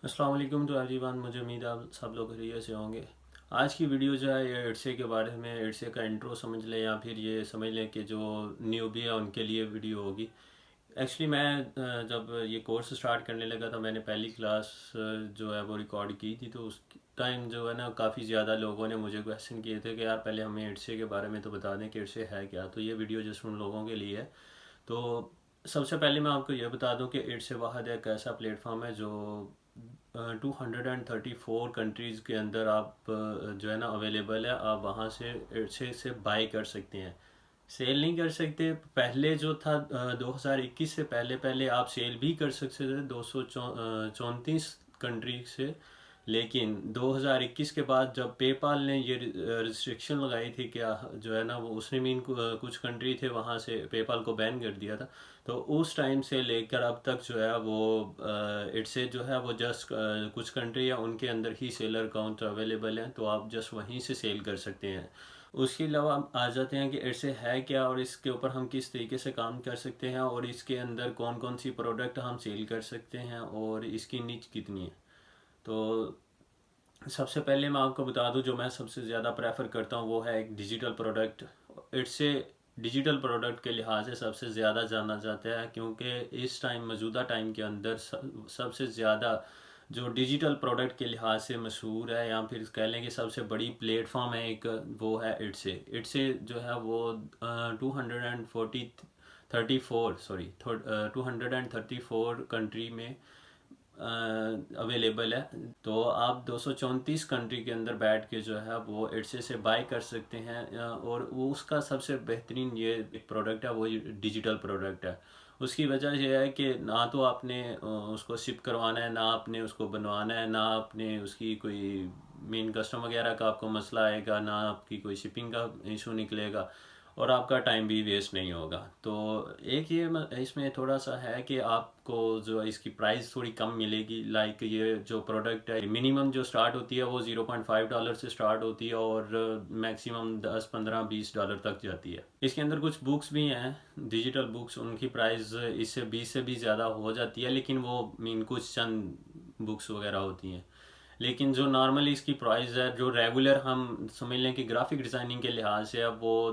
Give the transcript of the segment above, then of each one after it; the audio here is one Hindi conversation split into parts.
अस्सलाम वालेकुम टू एवरीवन। मुझे उम्मीद है आप सब लोग खैरियत से होंगे। आज की वीडियो जो है ये इडसे के बारे में, इडसे का इंट्रो समझ लें या फिर ये समझ लें कि जो न्यूबी है उनके लिए वीडियो होगी। एक्चुअली मैं जब ये कोर्स स्टार्ट करने लगा था मैंने पहली क्लास जो है वो रिकॉर्ड की थी, तो उस टाइम जो है ना काफ़ी ज़्यादा लोगों ने मुझे क्वेश्चन किए थे कि यार पहले हमें इडसे के बारे में तो बता दें कि इडसे है क्या। तो ये वीडियो जस्ट उन लोगों के लिए है। तो सबसे पहले मैं आपको ये बता दूं कि इट्स वाहद एक ऐसा प्लेटफॉर्म है जो 234 कंट्रीज़ के अंदर आप जो है ना अवेलेबल है। आप वहाँ से इट्से से बाई कर सकते हैं, सेल नहीं कर सकते। पहले जो था 2021 से पहले पहले आप सेल भी कर सकते थे 234 कंट्री से। लेकिन 2021 के बाद जब पेपाल ने ये रिस्ट्रिक्शन लगाई थी कि जो है ना वो उसने भी कुछ कंट्री थे वहाँ से पेपाल को बैन कर दिया था। तो उस टाइम से लेकर अब तक जो है वो इटसे जो है वो जस्ट कुछ कंट्री या उनके अंदर ही सेलर अकाउंट अवेलेबल हैं, तो आप जस्ट वहीं से सेल कर सकते हैं। उसके अलावा हम आ जाते हैं कि इटसे है क्या और इसके ऊपर हम किस तरीके से काम कर सकते हैं और इसके अंदर कौन कौन सी प्रोडक्ट हम सेल कर सकते हैं और इसकी नीच कितनी है। तो सबसे पहले मैं आपको बता दूं जो मैं सबसे ज़्यादा प्रेफर करता हूं वो है एक डिजिटल प्रोडक्ट। इट्से डिजिटल प्रोडक्ट के लिहाज से सबसे ज़्यादा जाना जाता है, क्योंकि इस टाइम मौजूदा टाइम के अंदर सबसे ज़्यादा जो डिजिटल प्रोडक्ट के लिहाज से मशहूर है या फिर कह लें कि सबसे बड़ी प्लेटफॉर्म है एक, वो है इट्से। इट्से जो है वो 234 कंट्री में अवेलेबल है। तो आप 234 कंट्री के अंदर बैठ के जो है वो इट्से से बाय कर सकते हैं। और वो उसका सबसे बेहतरीन ये एक प्रोडक्ट है, वो डिजिटल प्रोडक्ट है। उसकी वजह यह है कि ना तो आपने उसको शिप करवाना है, ना आपने उसको बनवाना है, ना आपने उसकी कोई मेन कस्टम वगैरह का आपको मसला आएगा, ना आपकी कोई शिपिंग का इशू निकलेगा और आपका टाइम भी वेस्ट नहीं होगा। तो एक ये इसमें थोड़ा सा है कि आपको जो इसकी प्राइस थोड़ी कम मिलेगी। लाइक ये जो प्रोडक्ट है मिनिमम जो स्टार्ट होती है वो $0.5 से स्टार्ट होती है और मैक्सिमम 10 15 20 डॉलर तक जाती है। इसके अंदर कुछ बुक्स भी हैं डिजिटल बुक्स, उनकी प्राइस इससे 20 से भी ज़्यादा हो जाती है, लेकिन वो मीन कुछ चंद बुक्स वगैरह होती हैं। लेकिन जो नॉर्मली इसकी प्राइस है जो रेगुलर हम समझ लें कि ग्राफिक डिज़ाइनिंग के लिहाज से अब वो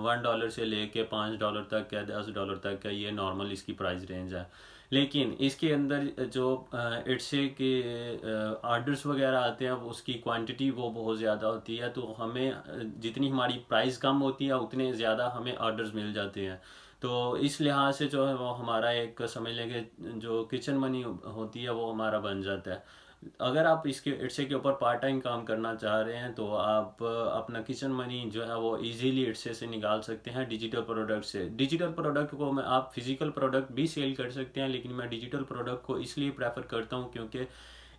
$1 से लेके $5 तक या $10 तक है, ये नॉर्मल इसकी प्राइस रेंज है। लेकिन इसके अंदर जो इट्से के आर्डर्स वगैरह आते हैं उसकी क्वांटिटी वो बहुत ज़्यादा होती है, तो हमें जितनी हमारी प्राइस कम होती है उतने ज़्यादा हमें आर्डर्स मिल जाते हैं। तो इस लिहाज से जो है वो हमारा एक समझ लें कि जो किचन मनी होती है वो हमारा बन जाता है। अगर आप इसके इट्से के ऊपर पार्ट टाइम काम करना चाह रहे हैं तो आप अपना किचन मनी जो है वो इजीली इट्से से निकाल सकते हैं डिजिटल प्रोडक्ट से। डिजिटल प्रोडक्ट को मैं आप फिजिकल प्रोडक्ट भी सेल कर सकते हैं, लेकिन मैं डिजिटल प्रोडक्ट को इसलिए प्रेफर करता हूँ क्योंकि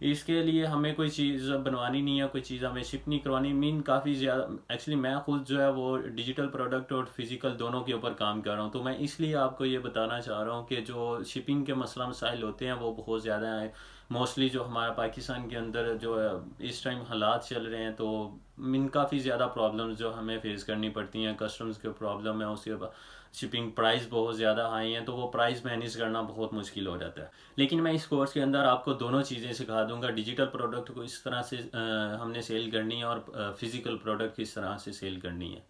इसके लिए हमें कोई चीज़ बनवानी नहीं है, कोई चीज़ हमें शिप नहीं करवानी। मीन काफ़ी ज़्यादा एक्चुअली मैं खुद जो है वो डिजिटल प्रोडक्ट और फिज़िकल दोनों के ऊपर काम कर रहा हूँ, तो मैं इसलिए आपको ये बताना चाह रहा हूँ कि जो शिपिंग के मसला मसाइल होते हैं वो बहुत ज़्यादा है। मोस्टली जो हमारा पाकिस्तान के अंदर जो है इस टाइम हालात चल रहे हैं, तो मीन काफ़ी ज़्यादा प्रॉब्लम्स जो हमें फेस करनी पड़ती हैं। कस्टम्स के प्रॉब्लम है, उसके बाद शिपिंग प्राइस बहुत ज़्यादा हाई हैं, तो वो प्राइस मैनेज करना बहुत मुश्किल हो जाता है। लेकिन मैं इस कोर्स के अंदर आपको दोनों चीज़ें सिखा दूंगा। डिजिटल प्रोडक्ट को इस तरह से हमने सेल करनी है और फिज़िकल प्रोडक्ट किस तरह से सेल करनी है।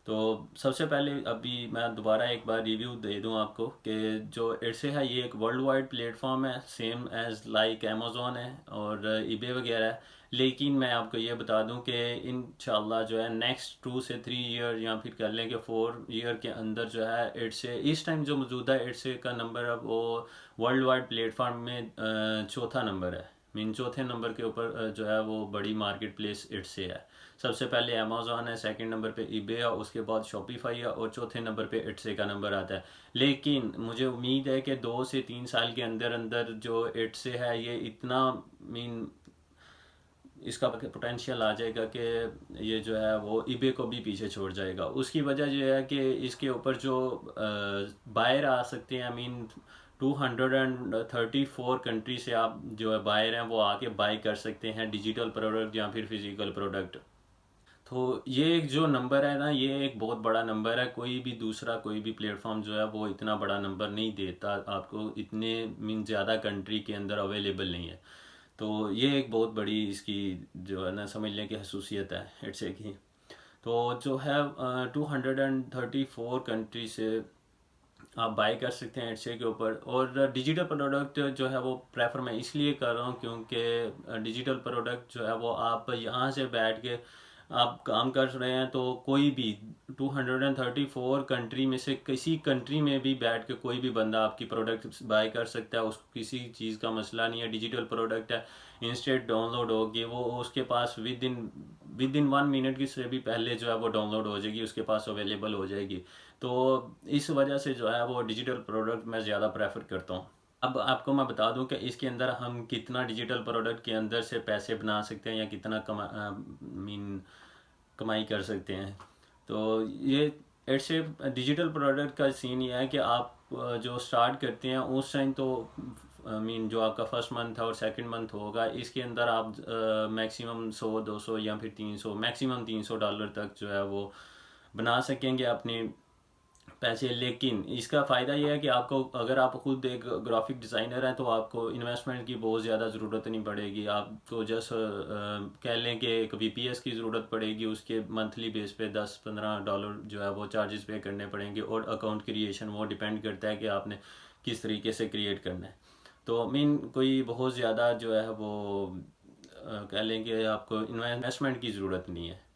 तो सबसे पहले अभी मैं दोबारा एक बार रिव्यू दे दूं आपको कि जो इट्से है ये एक वर्ल्ड वाइड प्लेटफॉर्म है, सेम एज लाइक अमेज़ोन है और ईबे वगैरह है। लेकिन मैं आपको ये बता दूं कि इंशाल्लाह जो है नेक्स्ट 2 से 3 ईयर या फिर कह लें कि 4 ईयर के अंदर जो है इट्से इस टाइम जो मौजूदा इट्से का नंबर है वो वर्ल्ड वाइड प्लेटफॉर्म में चौथा नंबर है। मीन चौथे नंबर के ऊपर जो है वो बड़ी मार्केट प्लेस इट्से है। सबसे पहले अमेज़ॉन है, सेकंड नंबर पे ईबे है, उसके बाद शॉपिफाई है और चौथे नंबर पे इट्से का नंबर आता है। लेकिन मुझे उम्मीद है कि 2 से 3 साल के अंदर अंदर जो इट्से है ये इतना मीन इसका पोटेंशियल आ जाएगा कि ये जो है वो ईबे को भी पीछे छोड़ जाएगा। उसकी वजह जो है कि इसके ऊपर जो बायर आ सकते हैं, आई मीन 234 कंट्री से आप जो है बायर हैं वो आके बाय कर सकते हैं डिजिटल प्रोडक्ट या फिर फिजिकल प्रोडक्ट। तो ये एक जो नंबर है ना ये एक बहुत बड़ा नंबर है। कोई भी दूसरा कोई भी प्लेटफॉर्म जो है वो इतना बड़ा नंबर नहीं देता आपको, इतने मीन ज़्यादा कंट्री के अंदर अवेलेबल नहीं है। तो ये एक बहुत बड़ी इसकी जो है ना समझ लें कि खसूसियत है एडसे की। तो जो है 234 कंट्री से आप बाय कर सकते हैं एडसे के ऊपर। और डिजिटल प्रोडक्ट जो है वो प्रेफर मैं इसलिए कर रहा हूँ क्योंकि डिजिटल प्रोडक्ट जो है वो आप यहाँ से बैठ के आप काम कर रहे हैं तो कोई भी 234 कंट्री में से किसी कंट्री में भी बैठ के कोई भी बंदा आपकी प्रोडक्ट बाय कर सकता है, उसको किसी चीज़ का मसला नहीं है। डिजिटल प्रोडक्ट है, इंस्टेंट डाउनलोड होगी, वो उसके पास विद इन 1 मिनट की से भी पहले जो है वो डाउनलोड हो जाएगी, उसके पास अवेलेबल हो जाएगी। तो इस वजह से जो है वो डिजिटल प्रोडक्ट मैं ज़्यादा प्रेफर करता हूँ। अब आपको मैं बता दूं कि इसके अंदर हम कितना डिजिटल प्रोडक्ट के अंदर से पैसे बना सकते हैं या कितना कमाई कर सकते हैं। तो ये ऐसे डिजिटल प्रोडक्ट का सीन ये है कि आप जो स्टार्ट करते हैं उस टाइम तो जो आपका फर्स्ट मंथ और सेकंड मंथ होगा, इसके अंदर आप मैक्सिमम 100 200 या फिर 300, मैक्सिमम $300 तक जो है वो बना सकेंगे अपनी पैसे। लेकिन इसका फ़ायदा यह है कि आपको, अगर आप खुद एक ग्राफिक डिज़ाइनर हैं तो आपको इन्वेस्टमेंट की बहुत ज़्यादा ज़रूरत नहीं पड़ेगी। आपको जस्ट कह लें कि एक वीपीएस की ज़रूरत पड़ेगी, उसके मंथली बेस पे $10-15 जो है वो चार्जेस पे करने पड़ेंगे। और अकाउंट क्रिएशन वो डिपेंड करता है कि आपने किस तरीके से क्रिएट करना है। तो मीन कोई बहुत ज़्यादा जो है वो कह लें कि आपको इन्वेस्टमेंट की ज़रूरत नहीं है।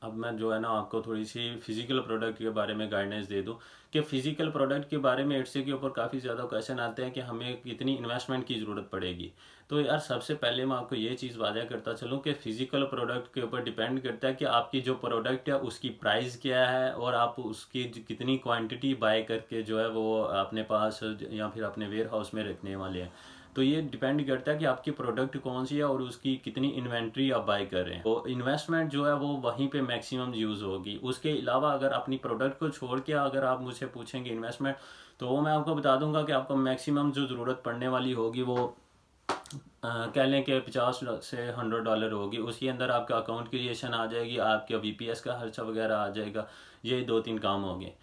अब मैं जो है ना आपको थोड़ी सी फिजिकल प्रोडक्ट के बारे में गाइडेंस दे दूं कि फिजिकल प्रोडक्ट के बारे में एडसे के ऊपर काफ़ी ज़्यादा क्वेश्चन आते हैं कि हमें कितनी इन्वेस्टमेंट की ज़रूरत पड़ेगी। तो यार सबसे पहले मैं आपको ये चीज़ वादा करता चलूँ कि फिजिकल प्रोडक्ट के ऊपर डिपेंड करता है कि आपकी जो प्रोडक्ट है उसकी प्राइस क्या है और आप उसकी कितनी क्वांटिटी बाय करके जो है वो अपने पास या फिर अपने वेयर हाउस में रखने वाले हैं। तो ये डिपेंड करता है कि आपकी प्रोडक्ट कौन सी है और उसकी कितनी इन्वेंट्री आप बाय कर रहे हैं। तो इन्वेस्टमेंट जो है वो वहीं पे मैक्सिमम यूज़ होगी। उसके अलावा अगर अपनी प्रोडक्ट को छोड़ के अगर आप मुझसे पूछेंगे इन्वेस्टमेंट, तो वो मैं आपको बता दूंगा कि आपको मैक्सिमम जो ज़रूरत पड़ने वाली होगी वो कह लें कि 50 से $100 होगी। उसके अंदर आपका अकाउंट क्रिएशन आ जाएगी, आपका वीपीएस का खर्चा वगैरह आ जाएगा। ये 2-3 काम हो गए।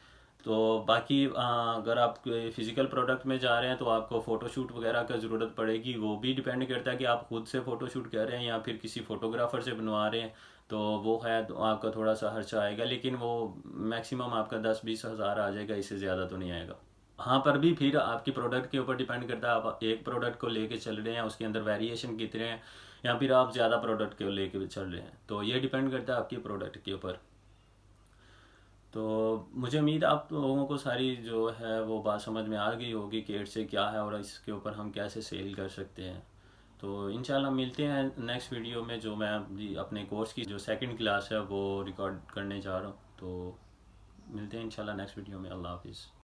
तो बाकी अगर आप फिज़िकल प्रोडक्ट में जा रहे हैं तो आपको फ़ोटोशूट वगैरह का ज़रूरत पड़ेगी। वो भी डिपेंड करता है कि आप खुद से फ़ोटोशूट कर रहे हैं या फिर किसी फ़ोटोग्राफ़र से बनवा रहे हैं। तो वो है तो आपका थोड़ा सा खर्चा आएगा, लेकिन वो मैक्सिमम आपका 10-20 हज़ार आ जाएगा, इससे ज़्यादा तो नहीं आएगा। हाँ, पर भी फिर आपकी प्रोडक्ट के ऊपर डिपेंड करता है, आप एक प्रोडक्ट को लेके चल रहे हैं उसके अंदर वेरिएशन कितने हैं, या फिर आप ज़्यादा प्रोडक्ट को लेके चल रहे हैं। तो ये डिपेंड करता है आपकी प्रोडक्ट के ऊपर। तो मुझे उम्मीद है आप लोगों को सारी जो है वो बात समझ में आ गई होगी कि एड से क्या है और इसके ऊपर हम कैसे सेल कर सकते हैं। तो इंशाल्लाह मिलते हैं नेक्स्ट वीडियो में, जो मैं अपने कोर्स की जो सेकंड क्लास है वो रिकॉर्ड करने जा रहा हूँ। तो मिलते हैं इंशाल्लाह नेक्स्ट वीडियो में। अल्लाह हाफिज़।